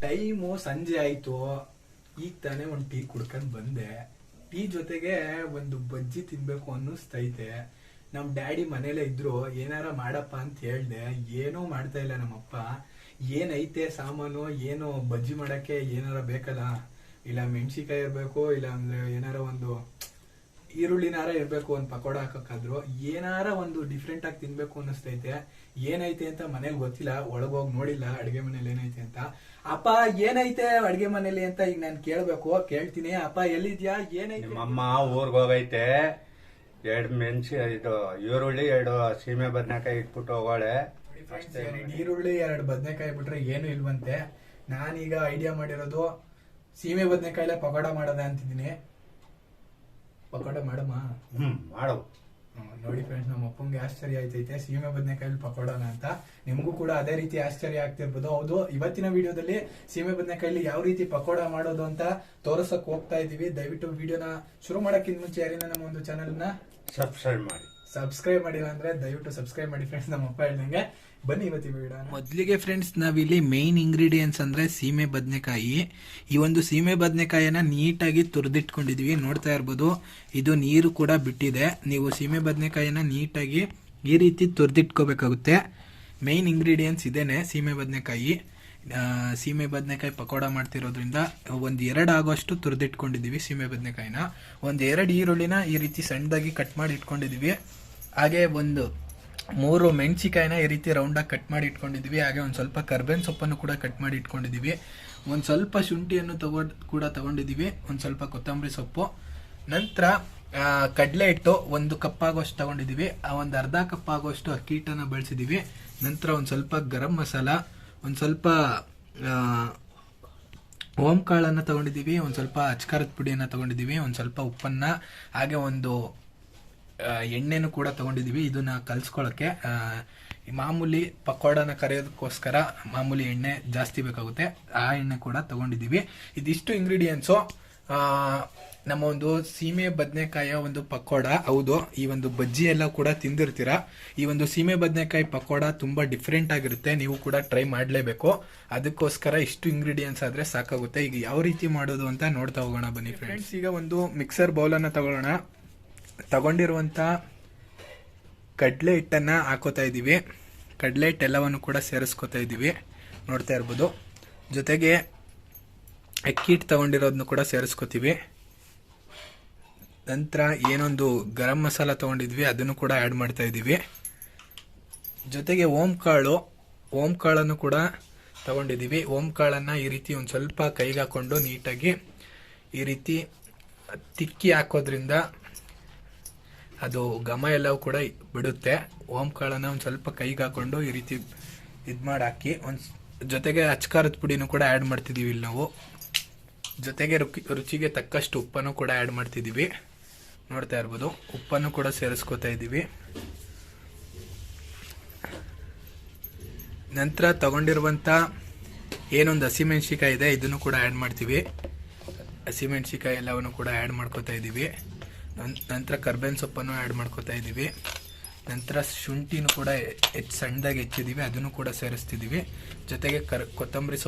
Time ಸಂಜೆ ಆಯ್ತು. ಈಗ ತಾನೇ ಒಂದು ಟೀ ಕುಡ್ಕೊಂಡ್ ಬಂದೆ. ಟೀ ಜೊತೆಗೆ ಒಂದು ಬಜ್ಜಿ ತಿನ್ಬೇಕು ಅನ್ನಿಸ್ತೈತೆ. ನಮ್ ಡ್ಯಾಡಿ ಮನೇಲೆ ಇದ್ರು, ಏನಾರ ಮಾಡಪ್ಪ ಅಂತ ಹೇಳ್ದೆ. ಏನೂ ಮಾಡ್ತಾ ಇಲ್ಲ ನಮ್ಮಪ್ಪ. ಏನೈತೆ ಸಾಮಾನು, ಏನು ಬಜ್ಜಿ ಮಾಡಕ್ಕೆ ಏನಾರ ಬೇಕಲ್ಲ, ಇಲ್ಲ ಮೆಣಸಿಕಾಯಿ ಇರ್ಬೇಕು, ಇಲ್ಲ ಅಂದ್ರೆ ಏನಾರ ಒಂದು ಈರುಳ್ಳಿನಾರ ಇರ್ಬೇಕು, ಒಂದು ಪಕೋಡ ಹಾಕಕ್ಕಾದ್ರು. ಏನಾರ ಒಂದು ಡಿಫ್ರೆಂಟ್ ಆಗಿ ತಿನ್ಬೇಕು ಅನ್ನಿಸ್ತೈತೆ. ಏನೈತೆ ಅಂತ ಮನೇಲಿ ಗೊತ್ತಿಲ್ಲ, ಒಳಗೋಗಿ ನೋಡಿಲ್ಲ ಅಡ್ಗೆ ಮನೇಲಿ ಏನೈತೆ ಅಂತ. ಅಪ್ಪ ಏನೈತೆ ಅಡ್ಗೆ ಮನೇಲಿ ಅಂತ ಈಗ ನಾನು ಕೇಳ್ತೀನಿ. ಅಪ್ಪ ಎಲ್ಲಿದ್ಯಾ, ಏನೈತೆ? ನಮ್ಮಮ್ಮ ಊರ್ಗ್ ಹೋಗೈತೆ. 2 ಇದು ಈರುಳ್ಳಿ 2 ಸೀಮೆ ಬದನೆಕಾಯಿ ಇಟ್ಬಿಟ್ಟು ಹೋಗೋಳೆ. ಈರುಳ್ಳಿ 2 ಬದನೆಕಾಯಿ ಬಿಟ್ರೆ ಏನು ಇಲ್ವಂತೆ. ನಾನೀಗ ಐಡಿಯಾ ಮಾಡಿರೋದು ಸೀಮೆ ಬದನೆಕಾಯಿಲೆ ಪಕೋಡ ಮಾಡೋದ ಅಂತಿದ್ದೀನಿ. ಪಕೋಡ ಮಾಡಮ್ಮ? ಮಾಡು. ನೋಡಿ ಫ್ರೆಂಡ್ಸ್, ನಮ್ಮ ಅಪ್ಪಂಗೆ ಆಶ್ಚರ್ಯ ಆಯ್ತೈತೆ ಸೀಮೆ ಬದನೆಕಾಯಲ್ಲಿ ಪಕೋಡನ ಅಂತ. ನಿಮಗೂ ಕೂಡ ಅದೇ ರೀತಿ ಆಶ್ಚರ್ಯ ಆಗ್ತಿರ್ಬೋದು. ಹೌದು, ಇವತ್ತಿನ ವಿಡಿಯೋದಲ್ಲಿ ಸೀಮೆ ಬದನೆಕಾಯಲ್ಲಿ ಯಾವ ರೀತಿ ಪಕೋಡ ಮಾಡೋದು ಅಂತ ತೋರಿಸಕ್ ಹೋಗ್ತಾ ಇದೀವಿ. ದಯವಿಟ್ಟು ವಿಡಿಯೋನ ಶುರು ಮಾಡಕ್ಕಿಂತ ಮುಂಚೆ ಯಾರಿನ ನಮ್ಮ ಒಂದು ಚಾನೆಲ್ ನ ಸಬ್ಸ್ಕ್ರೈಬ್ ಮಾಡಿಲ್ಲ ಅಂದ್ರೆ ದಯವಿಟ್ಟು ಸಬ್ಸ್ಕ್ರೈಬ್ ಮಾಡಿ ಫ್ರೆಂಡ್ಸ್. ನಮ್ಮ ಅಪ್ಪ ಹೇಳ್ದಂಗೆ ಬನ್ನಿ ಇವತ್ತಿನ ವಿಡಿಯೋ. ಮೊದಲಿಗೆ ಫ್ರೆಂಡ್ಸ್, ನಾವಿಲ್ಲಿ ಮೇನ್ ಇಂಗ್ರೀಡಿಯೆಂಟ್ಸ್ ಅಂದ್ರೆ ಸೀಮೆ ಬದನೆಕಾಯಿ. ಈ ಒಂದು ಸೀಮೆ ಬದನೆಕಾಯಿನ ನೀಟಾಗಿ ತುರಿದಿಟ್ಕೊಂಡಿದೀವಿ. ನೋಡ್ತಾ ಇರ್ಬೋದು, ಇದು ನೀರು ಕೂಡ ಬಿಟ್ಟಿದೆ. ನೀವು ಸೀಮೆ ಬದನೆಕಾಯಿನ ನೀಟಾಗಿ ಈ ರೀತಿ ತುರಿದಿಟ್ಕೋಬೇಕಾಗುತ್ತೆ. ಮೇನ್ ಇಂಗ್ರೀಡಿಯೆಂಟ್ಸ್ ಇದೇನೆ ಸೀಮೆ ಬದನೆಕಾಯಿ. ಸೀಮೆ ಬದನೆಕಾಯಿ ಪಕೋಡ ಮಾಡ್ತಿರೋದ್ರಿಂದ 1-2 ಆಗೋಷ್ಟು ತುರಿದಿಟ್ಕೊಂಡಿದೀವಿ ಸೀಮೆ ಬದನೆಕಾಯಿನ. 1-2 ಈರುಳ್ಳಿನ ಈ ರೀತಿ ಸಣ್ಣದಾಗಿ ಕಟ್ ಮಾಡಿ ಇಟ್ಕೊಂಡಿದೀವಿ. ಹಾಗೆ 3 ಮೆಣಸಿಕಾಯಿನ ಈ ರೀತಿ ರೌಂಡಾಗಿ ಕಟ್ ಮಾಡಿ ಇಟ್ಕೊಂಡಿದೀವಿ. ಹಾಗೆ ಒಂದು ಸ್ವಲ್ಪ ಕರ್ಬೇವಿನ ಸೊಪ್ಪನ್ನು ಕೂಡ ಕಟ್ ಮಾಡಿ ಇಟ್ಕೊಂಡಿದೀವಿ. ಒಂದು ಸ್ವಲ್ಪ ಶುಂಠಿಯನ್ನು ತಗೊಂಡಿದೀವಿ. ಒಂದು ಸ್ವಲ್ಪ ಕೊತ್ತಂಬರಿ ಸೊಪ್ಪು. ನಂತರ ಕಡಲೆ ಹಿಟ್ಟು 1 ಕಪ್ ಆಗೋಷ್ಟು ತಗೊಂಡಿದೀವಿ. ಒಂದು ಅರ್ಧ ಕಪ್ ಆಗೋಷ್ಟು ಅಕ್ಕಿ ಹಿಟ್ಟನ್ನು ಬಳಸಿದೀವಿ. ನಂತರ ಒಂದು ಸ್ವಲ್ಪ ಗರಂ ಮಸಾಲ, ಒಂದು ಸ್ವಲ್ಪ ಓಂ ಕಾಳನ್ನು ತಗೊಂಡಿದೀವಿ. ಒಂದು ಸ್ವಲ್ಪ ಅಚ್ಕಾರದ ಪುಡಿಯನ್ನು ತಗೊಂಡಿದೀವಿ. ಒಂದು ಸ್ವಲ್ಪ ಉಪ್ಪನ್ನ, ಹಾಗೆ ಒಂದು ಎಣ್ಣೆನೂ ಕೂಡ ತಗೊಂಡಿದೀವಿ. ಇದನ್ನ ಕಲ್ಸ್ಕೊಳ್ಳೋಕ್ಕೆ ಮಾಮೂಲಿ ಪಕೋಡನ ಕರೆಯೋದಕ್ಕೋಸ್ಕರ ಮಾಮೂಲಿ ಎಣ್ಣೆ ಜಾಸ್ತಿ ಬೇಕಾಗುತ್ತೆ, ಆ ಎಣ್ಣೆ ಕೂಡ ತಗೊಂಡಿದೀವಿ. ಇದಿಷ್ಟು ಇಂಗ್ರೀಡಿಯೆಂಟ್ಸು ನಮ್ಮ ಒಂದು ಸೀಮೆ ಬದನೆಕಾಯಿಯ ಒಂದು ಪಕೋಡ. ಹೌದು, ಈ ಒಂದು ಬಜ್ಜಿ ಎಲ್ಲ ಕೂಡ ತಿಂದಿರ್ತೀರಾ. ಈ ಒಂದು ಸೀಮೆ ಬದನೆಕಾಯಿ ಪಕೋಡ ತುಂಬಾ ಡಿಫ್ರೆಂಟ್ ಆಗಿರುತ್ತೆ. ನೀವು ಕೂಡ ಟ್ರೈ ಮಾಡಲೇಬೇಕು. ಅದಕ್ಕೋಸ್ಕರ ಇಷ್ಟು ಇಂಗ್ರೀಡಿಯೆಂಟ್ಸ್ ಆದ್ರೆ ಸಾಕಾಗುತ್ತೆ. ಈಗ ಯಾವ ರೀತಿ ಮಾಡೋದು ಅಂತ ನೋಡ್ತಾ ಹೋಗೋಣ ಬನ್ನಿ ಫ್ರೆಂಡ್ಸ್. ಈಗ ಒಂದು ಮಿಕ್ಸರ್ ಬೌಲನ್ನು ತಗೊಳ್ಳೋಣ. ತಗೊಂಡಿರುವಂತ ಕಡಲೆ ಹಿಟ್ಟನ್ನ ಹಾಕೋತಾ ಇದೀವಿ. ಕಡಲೆ ಹಿಟ್ಟು ಎಲ್ಲವನ್ನು ಕೂಡ ಸೇರಿಸ್ಕೋತಾ ಇದೀವಿ, ನೋಡ್ತಾ ಇರ್ಬೋದು. ಜೊತೆಗೆ ಅಕ್ಕಿ ಹಿಟ್ಟು ತಗೊಂಡಿರೋದನ್ನು ಕೂಡ ಸೇರಿಸ್ಕೋತೀವಿ. ನಂತರ ಏನೊಂದು ಗರಂ ಮಸಾಲ ತಗೊಂಡಿದ್ವಿ, ಅದನ್ನು ಕೂಡ ಆ್ಯಡ್ ಮಾಡ್ತಾ ಇದ್ದೀವಿ. ಜೊತೆಗೆ ಓಂ ಕಾಳನ್ನು ಕೂಡ ತಗೊಂಡಿದ್ದೀವಿ. ಓಂ ಕಾಳನ್ನು ಈ ರೀತಿ ಒಂದು ಸ್ವಲ್ಪ ಕೈಗೆ ಹಾಕೊಂಡು ನೀಟಾಗಿ ಈ ರೀತಿ ತಿಕ್ಕಿ ಹಾಕೋದ್ರಿಂದ ಅದು ಘಮ ಎಲ್ಲವೂ ಕೂಡ ಬಿಡುತ್ತೆ. ಓಂ ಕಾಳನ್ನು ಒಂದು ಸ್ವಲ್ಪ ಕೈಗೆ ಹಾಕೊಂಡು ಈ ರೀತಿ ಮಾಡಿ ಹಾಕಿ, ಜೊತೆಗೆ ಅಚ್ಕಾರದ ಪುಡಿನೂ ಕೂಡ ಆ್ಯಡ್ ಮಾಡ್ತಿದ್ದೀವಿ ಇಲ್ಲಿ ನಾವು. ಜೊತೆಗೆ ರುಚಿಗೆ ತಕ್ಕಷ್ಟು ಉಪ್ಪನ್ನು ಕೂಡ ಆ್ಯಡ್ ಮಾಡ್ತಿದ್ದೀವಿ, ನೋಡ್ತಾ ಇರ್ಬೋದು. ಉಪ್ಪನ್ನು ಕೂಡ ಸೇರಿಸ್ಕೋತಾ ಇದ್ದೀವಿ. ನಂತರ ತಗೊಂಡಿರುವಂಥ ಏನೊಂದು ಹಸಿಮೆಣ್ಸಿಕಾಯಿ ಇದೆ, ಇದನ್ನು ಕೂಡ ಆ್ಯಡ್ ಮಾಡ್ತೀವಿ. ಹಸಿಮೆಣ್ಸಿಕಾಯಿ ಎಲ್ಲವನ್ನು ಕೂಡ ಆ್ಯಡ್ ಮಾಡ್ಕೋತಾ ಇದ್ದೀವಿ. ನಂತರ ಕರ್ಬೇವಿನ ಸೊಪ್ಪನ್ನು ಆ್ಯಡ್ ಮಾಡ್ಕೋತಾ ಇದ್ದೀವಿ. ನಂತರ ಶುಂಠಿನೂ ಕೂಡ ಸಣ್ಣದಾಗಿ ಹೆಚ್ಚಿದ್ದೀವಿ, ಅದನ್ನು ಕೂಡ ಸೇರಿಸ್ತಿದ್ದೀವಿ. ಜೊತೆಗೆ ಕೊತ್ತಂಬರಿ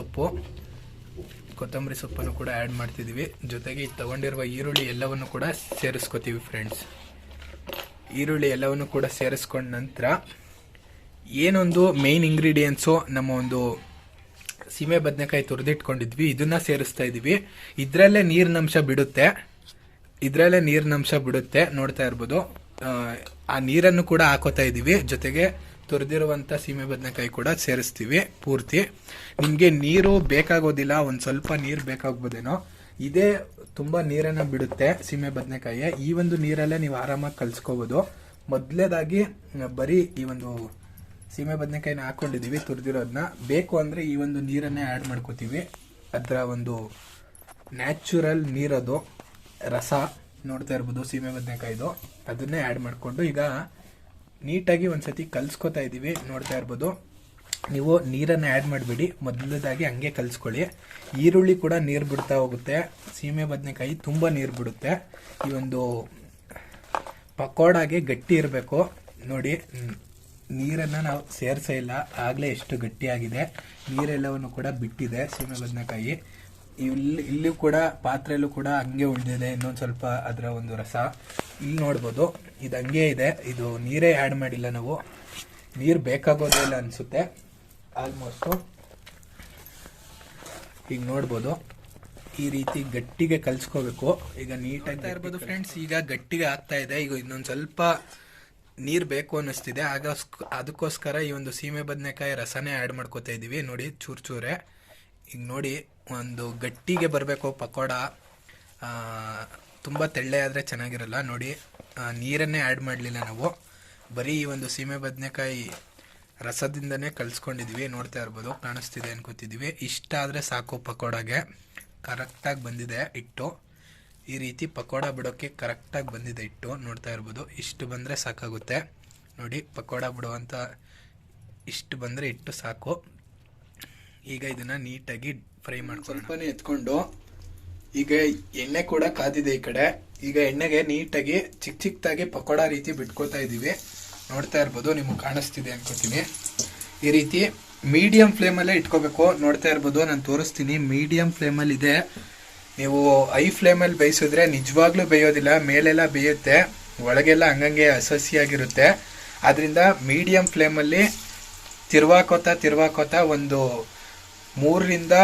ಸೊಪ್ಪನ್ನು ಕೂಡ ಆ್ಯಡ್ ಮಾಡ್ತಿದ್ದೀವಿ. ಜೊತೆಗೆ ತಗೊಂಡಿರುವ ಈರುಳ್ಳಿ ಎಲ್ಲವನ್ನು ಕೂಡ ಸೇರಿಸ್ಕೋತೀವಿ ಫ್ರೆಂಡ್ಸ್. ಈರುಳ್ಳಿ ಎಲ್ಲವನ್ನು ಕೂಡ ಸೇರಿಸ್ಕೊಂಡ ನಂತರ ಏನೊಂದು ಮೇನ್ ಇಂಗ್ರೀಡಿಯೆಂಟ್ಸು ನಮ್ಮ ಒಂದು ಸೀಮೆ ಬದನೆಕಾಯಿ ತುರಿದಿಟ್ಕೊಂಡಿದ್ವಿ, ಇದನ್ನ ಸೇರಿಸ್ತಾ ಇದ್ದೀವಿ. ಇದರಲ್ಲೇ ನೀರಿನಂಶ ಬಿಡುತ್ತೆ, ನೋಡ್ತಾ ಇರ್ಬೋದು. ಆ ನೀರನ್ನು ಕೂಡ ಹಾಕೋತಾ ಇದ್ದೀವಿ. ಜೊತೆಗೆ ತುರಿದಿರುವಂಥ ಸೀಮೆ ಬದನೆಕಾಯಿ ಕೂಡ ಸೇರಿಸ್ತೀವಿ ಪೂರ್ತಿ. ನಿಮಗೆ ನೀರು ಬೇಕಾಗೋದಿಲ್ಲ, ಒಂದು ಸ್ವಲ್ಪ ನೀರು ಬೇಕಾಗ್ಬೋದೇನೋ. ಇದೇ ತುಂಬ ನೀರನ್ನು ಬಿಡುತ್ತೆ ಸೀಮೆ ಬದನೆಕಾಯಿ. ಈ ಒಂದು ನೀರಲ್ಲೇ ನೀವು ಆರಾಮಾಗಿ ಕಲಿಸ್ಕೋಬೋದು. ಮೊದಲೇದಾಗಿ ಬರೀ ಈ ಒಂದು ಸೀಮೆ ಬದನೆಕಾಯಿನ ಹಾಕೊಂಡಿದ್ದೀವಿ ತುರಿದಿರೋದನ್ನ. ಬೇಕು ಅಂದರೆ ಈ ಒಂದು ನೀರನ್ನೇ ಆ್ಯಡ್ ಮಾಡ್ಕೋತೀವಿ. ಅದರ ಒಂದು ನ್ಯಾಚುರಲ್ ನೀರದು ರಸ, ನೋಡ್ತಾ ಇರ್ಬೋದು ಸೀಮೆ ಬದನೆಕಾಯಿದು. ಅದನ್ನೇ ಆ್ಯಡ್ ಮಾಡಿಕೊಂಡು ಈಗ ನೀಟಾಗಿ ಒಂದ್ಸತಿ ಕಲಿಸ್ಕೋತಾ ಇದ್ದೀವಿ, ನೋಡ್ತಾ ಇರ್ಬೋದು. ನೀವು ನೀರನ್ನು ಆ್ಯಡ್ ಮಾಡಿಬಿಡಿ, ಮೊದಲದಾಗಿ ಹಂಗೆ ಕಲಿಸ್ಕೊಳ್ಳಿ. ಈರುಳ್ಳಿ ಕೂಡ ನೀರು ಬಿಡ್ತಾ ಹೋಗುತ್ತೆ, ಸೀಮೆ ಬದನೆಕಾಯಿ ತುಂಬ ನೀರು ಬಿಡುತ್ತೆ. ಈ ಒಂದು ಪಕೋಡಾಗೆ ಗಟ್ಟಿ ಇರಬೇಕು ನೋಡಿ. ನೀರನ್ನು ನಾವು ಸೇರಿಸೇ ಇಲ್ಲ, ಆಗಲೇ ಎಷ್ಟು ಗಟ್ಟಿಯಾಗಿದೆ. ನೀರೆಲ್ಲವನ್ನು ಕೂಡ ಬಿಟ್ಟಿದೆ ಸೀಮೆ ಬದನೆಕಾಯಿ. ಇಲ್ಲಿ ಕೂಡ ಪಾತ್ರೆಯಲ್ಲೂ ಕೂಡ ಹಂಗೆ ಉಳಿದಿದೆ ಇನ್ನೊಂದು ಸ್ವಲ್ಪ ಅದರ ಒಂದು ರಸ. ಇಲ್ಲಿ ನೋಡ್ಬೋದು ಇದು ಹಂಗೆ ಇದೆ, ಇದು ನೀರೇ ಆ್ಯಡ್ ಮಾಡಿಲ್ಲ ನಾವು. ನೀರು ಬೇಕಾಗೋದೇ ಇಲ್ಲ ಅನಿಸುತ್ತೆ ಆಲ್ಮೋಸ್ಟು. ಈಗ ನೋಡ್ಬೋದು ಈ ರೀತಿ ಗಟ್ಟಿಗೆ ಕಲಿಸ್ಕೋಬೇಕು. ಈಗ ನೀಟಾಗಿ ಇರ್ಬೋದು ಫ್ರೆಂಡ್ಸ್. ಈಗ ಗಟ್ಟಿಗೆ ಆಗ್ತಾ ಇದೆ. ಈಗ ಇನ್ನೊಂದು ಸ್ವಲ್ಪ ನೀರು ಬೇಕು ಅನ್ನಿಸ್ತಿದೆ. ಅದಕ್ಕೋಸ್ಕರ ಈ ಒಂದು ಸೀಮೆ ಬದನೆಕಾಯಿ ರಸನೇ ಆ್ಯಡ್ ಮಾಡ್ಕೋತಾ ಇದ್ದೀವಿ. ನೋಡಿ ಚೂರೇ ಈಗ ನೋಡಿ ಒಂದು ಗಟ್ಟಿಗೆ ಬರಬೇಕು ಪಕೋಡ. ತುಂಬ ತೆಳ್ಳೆ ಆದರೆ ಚೆನ್ನಾಗಿರಲ್ಲ. ನೋಡಿ ನೀರನ್ನೇ ಆ್ಯಡ್ ಮಾಡಲಿಲ್ಲ ನಾವು, ಬರೀ ಈ ಒಂದು ಸೀಮೆ ಬದನೆಕಾಯಿ ರಸದಿಂದನೇ ಕಲಿಸ್ಕೊಂಡಿದ್ದೀವಿ. ನೋಡ್ತಾ ಇರ್ಬೋದು, ಕಾಣಿಸ್ತಿದೆ ಅನ್ಕೋತಿದ್ದೀವಿ. ಇಷ್ಟ ಆದರೆ ಸಾಕು ಪಕೋಡಾಗೆ. ಕರೆಕ್ಟಾಗಿ ಬಂದಿದೆ ಹಿಟ್ಟು. ಈ ರೀತಿ ಪಕೋಡ ಬಿಡೋಕ್ಕೆ ಕರೆಕ್ಟಾಗಿ ಬಂದಿದೆ ಹಿಟ್ಟು. ನೋಡ್ತಾ ಇರ್ಬೋದು, ಇಷ್ಟು ಬಂದರೆ ಸಾಕಾಗುತ್ತೆ. ನೋಡಿ ಪಕೋಡ ಬಿಡುವಂಥ ಇಷ್ಟು ಬಂದರೆ ಹಿಟ್ಟು ಸಾಕು. ಈಗ ಇದನ್ನು ನೀಟಾಗಿ ಫ್ರೈ ಮಾಡ್ಕೊಂಡು ಸ್ವಲ್ಪನೇ ಎತ್ಕೊಂಡು, ಈಗ ಎಣ್ಣೆ ಕೂಡ ಕಾದಿದೆ ಈ ಕಡೆ. ಈಗ ಎಣ್ಣೆಗೆ ನೀಟಾಗಿ ಚಿಕ್ಕದಾಗಿ ಪಕೋಡ ರೀತಿ ಬಿಟ್ಕೋತಾ ಇದ್ದೀವಿ. ನೋಡ್ತಾ ಇರ್ಬೋದು, ನಿಮಗೆ ಕಾಣಿಸ್ತಿದೆ ಅನ್ಕೋತೀನಿ. ಈ ರೀತಿ ಮೀಡಿಯಂ ಫ್ಲೇಮಲ್ಲೇ ಇಟ್ಕೋಬೇಕು. ನೋಡ್ತಾ ಇರ್ಬೋದು, ನಾನು ತೋರಿಸ್ತೀನಿ. ಮೀಡಿಯಂ ಫ್ಲೇಮಲ್ಲಿ ಇದೆ. ನೀವು ಹೈ ಫ್ಲೇಮಲ್ಲಿ ಬೇಯಿಸಿದ್ರೆ ನಿಜವಾಗ್ಲೂ ಬೇಯೋದಿಲ್ಲ, ಮೇಲೆಲ್ಲ ಬೇಯುತ್ತೆ, ಒಳಗೆಲ್ಲ ಹಂಗಂಗೆ ಹಸಿಯಾಗಿರುತ್ತೆ. ಆದ್ದರಿಂದ ಮೀಡಿಯಂ ಫ್ಲೇಮಲ್ಲಿ ತಿರ್ವಾಕೋತಾ ಒಂದು 3 ರಿಂದ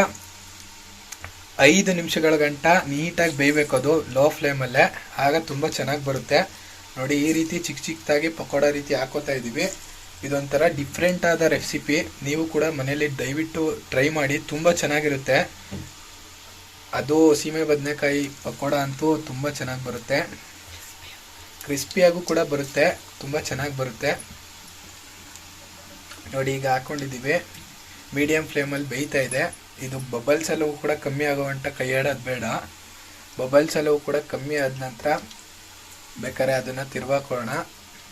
5 ನಿಮಿಷಗಳ ಗಂಟ ನೀಟಾಗಿ ಬೇಯಬೇಕು. ಅದು ಲೋ ಫ್ಲೇಮಲ್ಲೇ, ಆಗ ತುಂಬ ಚೆನ್ನಾಗಿ ಬರುತ್ತೆ. ನೋಡಿ ಈ ರೀತಿ ಚಿಕ್ಕದಾಗಿ ಪಕೋಡ ರೀತಿ ಹಾಕೋತಾ ಇದ್ದೀವಿ. ಇದೊಂಥರ ಡಿಫ್ರೆಂಟ್ ಆದ ರೆಸಿಪಿ. ನೀವು ಕೂಡ ಮನೇಲಿ ದಯವಿಟ್ಟು ಟ್ರೈ ಮಾಡಿ, ತುಂಬ ಚೆನ್ನಾಗಿರುತ್ತೆ. ಅದು ಸೀಮೆ ಬದನೆಕಾಯಿ ಪಕೋಡ ಅಂತೂ ತುಂಬ ಚೆನ್ನಾಗಿ ಬರುತ್ತೆ. ಕ್ರಿಸ್ಪಿಯಾಗೂ ಕೂಡ ಬರುತ್ತೆ, ತುಂಬ ಚೆನ್ನಾಗಿ ಬರುತ್ತೆ. ನೋಡಿ ಈಗ ಹಾಕೊಂಡಿದ್ದೀವಿ. ಮೀಡಿಯಂ ಫ್ಲೇಮಲ್ಲಿ ಬೇಯ್ತಾ ಇದೆ. ಇದು ಬಬಲ್ಸ್ ಎಲ್ಲವೂ ಕೂಡ ಕಮ್ಮಿ ಆಗೋವಂಟ ಕೈ ಆಡೋದು ಬೇಡ. ಬಬಲ್ಸ್ ಎಲ್ಲವೂ ಕೂಡ ಕಮ್ಮಿ ಆದ ನಂತರ ಬೇಕಾದ್ರೆ ಅದನ್ನು ತಿರ್ವಾಕೋಣ.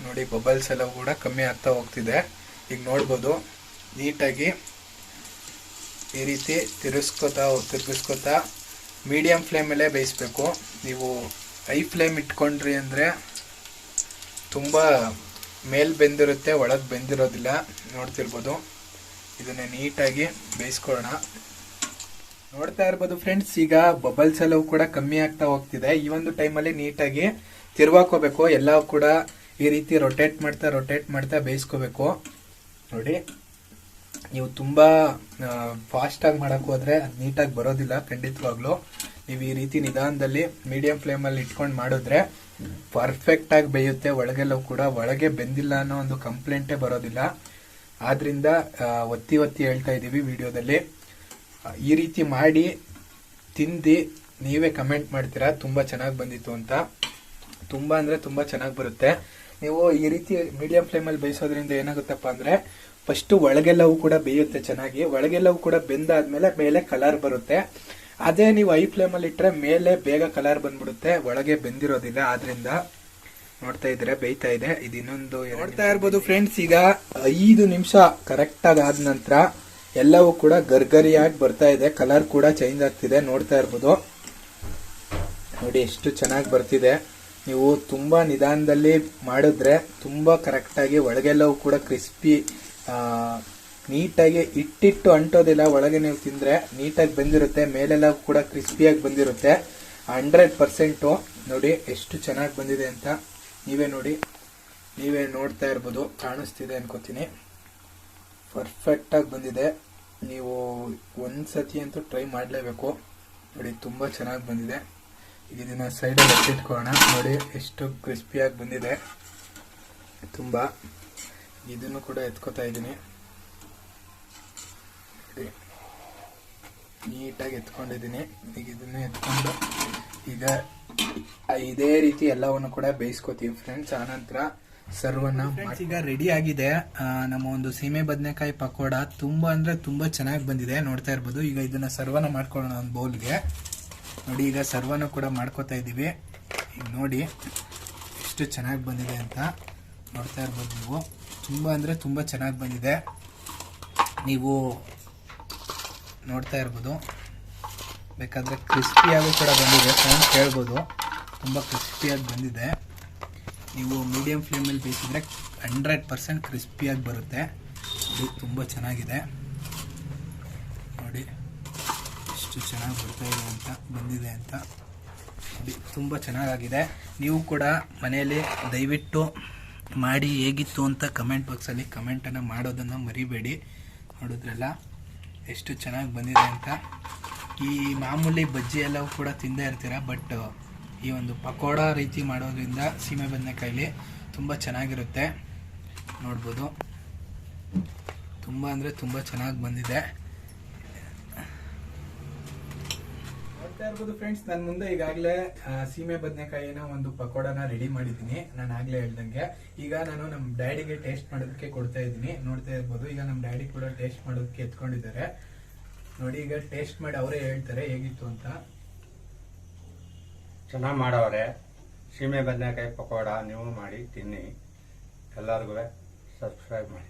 ನೋಡಿ ಬಬಲ್ಸ್ ಎಲ್ಲವೂ ಕೂಡ ಕಮ್ಮಿ ಆಗ್ತಾ ಹೋಗ್ತಿದೆ. ಈಗ ನೋಡ್ಬೋದು ನೀಟಾಗಿ ಈ ರೀತಿ ತಿರ್ಗಿಸ್ಕೋತಾ ಮೀಡಿಯಂ ಫ್ಲೇಮಲ್ಲೇ ಬೇಯಿಸ್ಬೇಕು. ನೀವು ಹೈ ಫ್ಲೇಮ್ ಇಟ್ಕೊಂಡ್ರಿ ಅಂದರೆ ತುಂಬ ಮೇಲ್ ಬೆಂದಿರುತ್ತೆ, ಒಳಗೆ ಬೆಂದಿರೋದಿಲ್ಲ. ನೋಡ್ತಿರ್ಬೋದು, ಇದನ್ನೇ ನೀಟಾಗಿ ಬೇಯಿಸ್ಕೊಳ್ಳೋಣ. ನೋಡ್ತಾ ಇರ್ಬೋದು ಫ್ರೆಂಡ್ಸ್, ಈಗ ಬಬಲ್ಸ್ ಎಲ್ಲವೂ ಕೂಡ ಕಮ್ಮಿ ಆಗ್ತಾ ಹೋಗ್ತಿದೆ. ಈ ಒಂದು ಟೈಮಲ್ಲಿ ನೀಟಾಗಿ ತಿರ್ವಾಕೋಬೇಕು. ಎಲ್ಲ ಕೂಡ ಈ ರೀತಿ ರೊಟೇಟ್ ಮಾಡ್ತಾ ಬೇಯಿಸ್ಕೋಬೇಕು. ನೋಡಿ, ನೀವು ತುಂಬ ಫಾಸ್ಟಾಗಿ ಮಾಡೋಕ್ಕೆ ಹೋದರೆ ನೀಟಾಗಿ ಬರೋದಿಲ್ಲ ಖಂಡಿತವಾಗ್ಲೂ. ನೀವು ಈ ರೀತಿ ನಿಧಾನದಲ್ಲಿ ಮೀಡಿಯಂ ಫ್ಲೇಮಲ್ಲಿ ಇಟ್ಕೊಂಡು ಮಾಡಿದ್ರೆ ಪರ್ಫೆಕ್ಟಾಗಿ ಬೇಯುತ್ತೆ. ಒಳಗೆಲ್ಲವೂ ಕೂಡ ಒಳಗೆ ಬೆಂದಿಲ್ಲ ಅನ್ನೋ ಒಂದು ಕಂಪ್ಲೇಂಟೇ ಬರೋದಿಲ್ಲ. ಆದ್ರಿಂದ ಒತ್ತಿ ಹೇಳ್ತಾ ಇದ್ದೀವಿ ವಿಡಿಯೋದಲ್ಲಿ. ಈ ರೀತಿ ಮಾಡಿ ತಿಂದು ನೀವೇ ಕಮೆಂಟ್ ಮಾಡ್ತೀರಾ ತುಂಬ ಚೆನ್ನಾಗಿ ಬಂದಿತ್ತು ಅಂತ. ತುಂಬ ಅಂದರೆ ತುಂಬ ಚೆನ್ನಾಗಿ ಬರುತ್ತೆ. ನೀವು ಈ ರೀತಿ ಮೀಡಿಯಂ ಫ್ಲೇಮಲ್ಲಿ ಬೇಯಿಸೋದ್ರಿಂದ ಏನಾಗುತ್ತಪ್ಪ ಅಂದರೆ ಫಸ್ಟು ಒಳಗೆಲ್ಲವೂ ಕೂಡ ಬೇಯುತ್ತೆ ಚೆನ್ನಾಗಿ. ಒಳಗೆಲ್ಲವೂ ಕೂಡ ಬೆಂದಾದ್ಮೇಲೆ ಮೇಲೆ ಕಲರ್ ಬರುತ್ತೆ. ಅದೇ ನೀವು ಹೈ ಫ್ಲೇಮಲ್ಲಿ ಇಟ್ಟರೆ ಮೇಲೆ ಬೇಗ ಕಲರ್ ಬಂದ್ಬಿಡುತ್ತೆ, ಒಳಗೆ ಬೆಂದಿರೋದಿಲ್ಲ. ಆದ್ರಿಂದ ನೋಡ್ತಾ ಇದ್ರೆ ಬೇಯ್ತಾ ಇದೆ. ಇದು ಇನ್ನೊಂದು ನೋಡ್ತಾ ಇರ್ಬೋದು ಫ್ರೆಂಡ್ಸ್. ಈಗ 5 ನಿಮಿಷ ಕರೆಕ್ಟಾಗಿ ಆದ ನಂತರ ಎಲ್ಲವೂ ಕೂಡ ಗರ್ಗರಿಯಾಗಿ ಬರ್ತಾ ಇದೆ. ಕಲರ್ ಕೂಡ ಚೇಂಜ್ ಆಗ್ತಿದೆ. ನೋಡ್ತಾ ಇರ್ಬೋದು, ನೋಡಿ ಎಷ್ಟು ಚೆನ್ನಾಗಿ ಬರ್ತಿದೆ. ನೀವು ತುಂಬ ನಿಧಾನದಲ್ಲಿ ಮಾಡಿದ್ರೆ ತುಂಬ ಕರೆಕ್ಟಾಗಿ ಒಳಗೆಲ್ಲವೂ ಕೂಡ ಕ್ರಿಸ್ಪಿ ನೀಟಾಗಿ ಇಟ್ಟಿಟ್ಟು ಅಂಟೋದಿಲ್ಲ. ಒಳಗೆ ನೀವು ತಿಂದರೆ ನೀಟಾಗಿ ಬಂದಿರುತ್ತೆ, ಮೇಲೆಲ್ಲ ಕೂಡ ಕ್ರಿಸ್ಪಿಯಾಗಿ ಬಂದಿರುತ್ತೆ. 100%. ನೋಡಿ ಎಷ್ಟು ಚೆನ್ನಾಗಿ ಬಂದಿದೆ ಅಂತ ನೀವೇ ನೋಡ್ತಾ ಇರ್ಬೋದು, ಕಾಣಿಸ್ತಿದೆ ಅನ್ಕೋತೀನಿ. ಪರ್ಫೆಕ್ಟಾಗಿ ಬಂದಿದೆ. ನೀವು ಒಂದ್ಸತಿ ಅಂತೂ ಟ್ರೈ ಮಾಡಲೇಬೇಕು. ನೋಡಿ ತುಂಬ ಚೆನ್ನಾಗಿ ಬಂದಿದೆ. ಈಗ ಇದನ್ನು ಸೈಡಲ್ಲಿ ಎತ್ತಿಟ್ಕೊಳ್ಳೋಣ. ನೋಡಿ ಎಷ್ಟು ಕ್ರಿಸ್ಪಿಯಾಗಿ ಬಂದಿದೆ ತುಂಬ. ಇದನ್ನು ಕೂಡ ಎತ್ಕೋತಾ ಇದ್ದೀನಿ. ನೋಡಿ ನೀಟಾಗಿ ಎತ್ಕೊಂಡಿದ್ದೀನಿ. ಈಗ ಇದನ್ನು ಎತ್ಕೊಂಡು ಈಗ ಇದೇ ರೀತಿ ಎಲ್ಲವನ್ನು ಕೂಡ ಬೇಯಿಸ್ಕೋತೀವಿ ಫ್ರೆಂಡ್ಸ್. ಆನಂತರ ಸರ್ವನ್ನ ಈಗ ರೆಡಿ ಆಗಿದೆ ನಮ್ಮ ಒಂದು ಸೀಮೆ ಬದನೆಕಾಯಿ ಪಕೋಡ. ತುಂಬ ಅಂದರೆ ತುಂಬ ಚೆನ್ನಾಗಿ ಬಂದಿದೆ. ನೋಡ್ತಾ ಇರ್ಬೋದು. ಈಗ ಇದನ್ನ ಸರ್ವನ್ನ ಮಾಡ್ಕೊಳ್ಳೋಣ ಒಂದು ಬೌಲ್ಗೆ. ನೋಡಿ ಈಗ ಸರ್ವನ್ನ ಕೂಡ ಮಾಡ್ಕೋತಾ ಇದ್ದೀವಿ. ಈಗ ನೋಡಿ ಎಷ್ಟು ಚೆನ್ನಾಗಿ ಬಂದಿದೆ ಅಂತ ನೋಡ್ತಾ ಇರ್ಬೋದು ನೀವು. ತುಂಬ ಅಂದರೆ ತುಂಬ ಚೆನ್ನಾಗಿ ಬಂದಿದೆ. ನೀವು ನೋಡ್ತಾ ಇರ್ಬೋದು. ಬೇಕಾದರೆ ಕ್ರಿಸ್ಪಿಯಾಗೂ ಕೂಡ ಬಂದಿದೆ ಫ್ರೆಂಡ್ಸ್, ಹೇಳ್ಬೋದು. ತುಂಬ ಕ್ರಿಸ್ಪಿಯಾಗಿ ಬಂದಿದೆ. ನೀವು ಮೀಡಿಯಂ ಫ್ಲೇಮಲ್ಲಿ ಬೇಯಿಸಿದ್ರೆ 100% ಕ್ರಿಸ್ಪಿಯಾಗಿ ಬರುತ್ತೆ. ಇದು ತುಂಬ ಚೆನ್ನಾಗಿದೆ ನೋಡಿ, ಎಷ್ಟು ಚೆನ್ನಾಗಿ ಬಂದಿದೆ ಅಂತ ನೋಡಿ, ತುಂಬ ಚೆನ್ನಾಗಿದೆ. ನೀವು ಕೂಡ ಮನೆಯಲ್ಲಿ ದಯವಿಟ್ಟು ಮಾಡಿ ಹೇಗಿತ್ತು ಅಂತ ಕಮೆಂಟ್ ಬಾಕ್ಸಲ್ಲಿ ಕಮೆಂಟನ್ನು ಮಾಡೋದನ್ನು ಮರಿಬೇಡಿ. ನೋಡಿದ್ರಲ್ಲ ಎಷ್ಟು ಚೆನ್ನಾಗಿ ಬಂದಿದೆ ಅಂತ. ಈ ಮಾಮೂಲಿ ಬಜ್ಜಿ ಎಲ್ಲವೂ ಕೂಡ ತಿಂದೇ ಇರ್ತೀರ, ಬಟ್ ಈ ಒಂದು ಪಕೋಡ ರೀತಿ ಮಾಡೋದ್ರಿಂದ ಸೀಮೆ ಬದನೆಕಾಯಲ್ಲಿ ತುಂಬ ಚೆನ್ನಾಗಿರುತ್ತೆ. ನೋಡ್ಬೋದು, ತುಂಬ ಅಂದರೆ ತುಂಬ ಚೆನ್ನಾಗಿ ಬಂದಿದೆ. ನೋಡ್ತಾ ಇರ್ಬೋದು ಫ್ರೆಂಡ್ಸ್, ನನ್ನ ಮುಂದೆ ಈಗಾಗಲೇ ಸೀಮೆ ಬದನೆಕಾಯಿನ ಒಂದು ಪಕೋಡನ ರೆಡಿ ಮಾಡಿದ್ದೀನಿ. ನಾನು ಆಗ್ಲೇ ಹೇಳ್ದಂಗೆ ಈಗ ನಾನು ನಮ್ಮ ಡ್ಯಾಡಿಗೆ ಟೇಸ್ಟ್ ಮಾಡೋದಕ್ಕೆ ಕೊಡ್ತಾ ಇದ್ದೀನಿ. ನೋಡ್ತಾ ಇರ್ಬೋದು, ಈಗ ನಮ್ಮ ಡ್ಯಾಡಿ ಕೂಡ ಟೇಸ್ಟ್ ಮಾಡೋದಕ್ಕೆ ಎತ್ಕೊಂಡಿದ್ದಾರೆ ನೋಡಿ. ಈಗ ಟೇಸ್ಟ್ ಮಾಡಿ ಅವರೇ ಹೇಳ್ತಾರೆ ಹೇಗಿತ್ತು ಅಂತ. ಚೆನ್ನಾಗಿ ಮಾಡವ್ರೆ ಸೀಮೆ ಬದನೆಕಾಯಿ ಪಕೋಡ. ನೀವು ಮಾಡಿ ತಿನ್ನಿ, ಎಲ್ಲರಿಗೂ ಸಬ್ಸ್ಕ್ರೈಬ್ ಮಾಡಿ.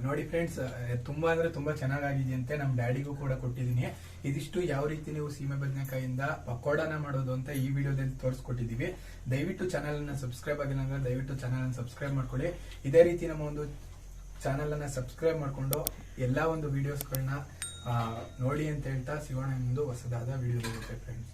ನೋಡಿ ಫ್ರೆಂಡ್ಸ್, ತುಂಬಾ ಅಂದ್ರೆ ತುಂಬಾ ಚೆನ್ನಾಗಿದೆಯಂತೆ. ನಮ್ಮ ಡ್ಯಾಡಿಗೂ ಕೂಡ ಕೊಟ್ಟಿದ್ದೀನಿ. ಇದಿಷ್ಟು ಯಾವ ರೀತಿ ನೀವು ಸೀಮೆ ಬದನೆಕಾಯಿಂದ ಪಕೋಡನ ಮಾಡೋದು ಅಂತ ಈ ವಿಡಿಯೋದಲ್ಲಿ ತೋರಿಸ್ಕೊಟ್ಟಿದೀವಿ. ದಯವಿಟ್ಟು ಚಾನಲ್ ಅನ್ನ ಸಬ್ಸ್ಕ್ರೈಬ್ ಆಗಿಲ್ಲ ಅಂದ್ರೆ ದಯವಿಟ್ಟು ಚಾನಲ್ ಅನ್ನು ಸಬ್ಸ್ಕ್ರೈಬ್ ಮಾಡ್ಕೊಳ್ಳಿ. ಇದೇ ರೀತಿ ನಮ್ಮ ಒಂದು ಚಾನಲ್ ಅನ್ನ ಸಬ್ಸ್ಕ್ರೈಬ್ ಮಾಡ್ಕೊಂಡು ಎಲ್ಲಾ ಒಂದು ವಿಡಿಯೋಸ್ಗಳನ್ನ ನೋಡಿ ಅಂತ ಹೇಳ್ತಾ ಸಿಗೋಣ ಒಂದು ಹೊಸದಾದ ವಿಡಿಯೋ ಇರುತ್ತೆ ಫ್ರೆಂಡ್ಸ್.